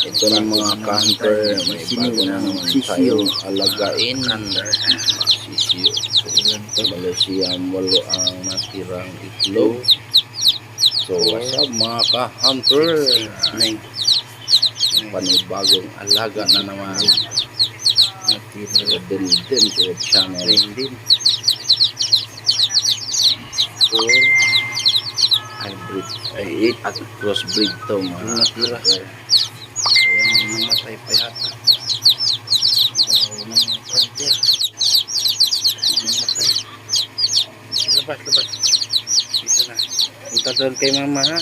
Ito na mga ka-hunter, may bago na naman tayong alagain. Sisiyo. Malaysia, 8 ang natirang itlog. So what's up mga ka-hunter? Panibagong alaga na naman. Din to channel. Hybrid ay at crossbreed to mga natira. Kaya namatay pa yata. Mga frontier. Namatay. Labas. Dito na. Punta doon kay mama ha.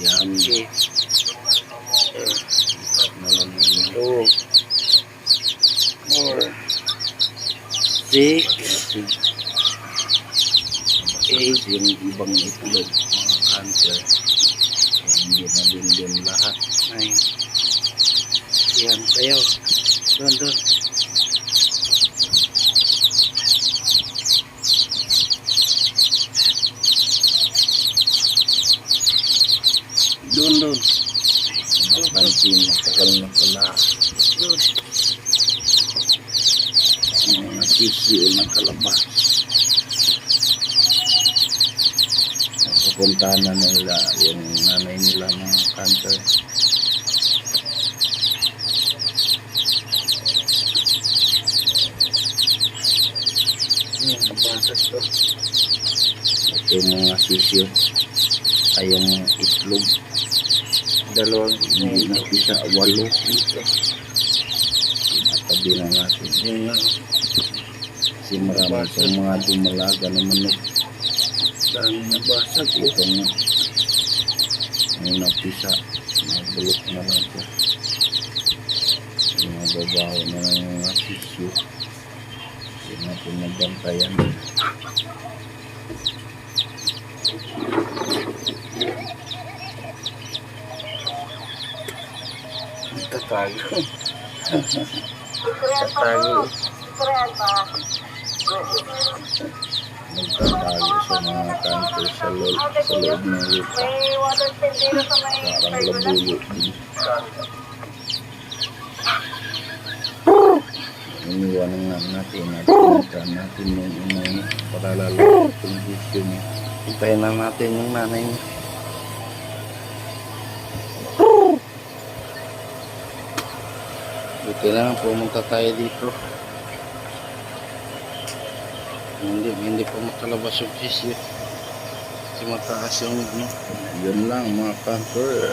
Yan. Okay. Oh. More. 6. 8 yung ibang itlog mga cancer. Hindi na din lahat. 9. Yan tayo. Doon. Doon. Pansin, matagal na pala. Doon. Mga sisiyo ng kalabas. Pupuntahan na nila yung nanay nila mga cancer. Nabasag to. Ito yung mga sisiyo ay yung itlog. Dalawang hindi na isa 8 dito. Matabi na natin yung kasi marami itong mga dumalaga na manok. Dahil nabasag ito nga ang napisa nabulok na lang ito yung mga babaho na lang yung mga tissue hindi natin nabantayan. Tatago nagtatago sa mga cancer sa loob ng lupa. Parang labuyo din. Iniwanan nga natin at pinagkaan natin yung inay para lalo yung video niya. Hintayin na natin yung nanay niya. Buti na lang pumunta tayo dito. Hindi pa makalabas yung sisiyo kasi mataas yung yun lang mga cancer.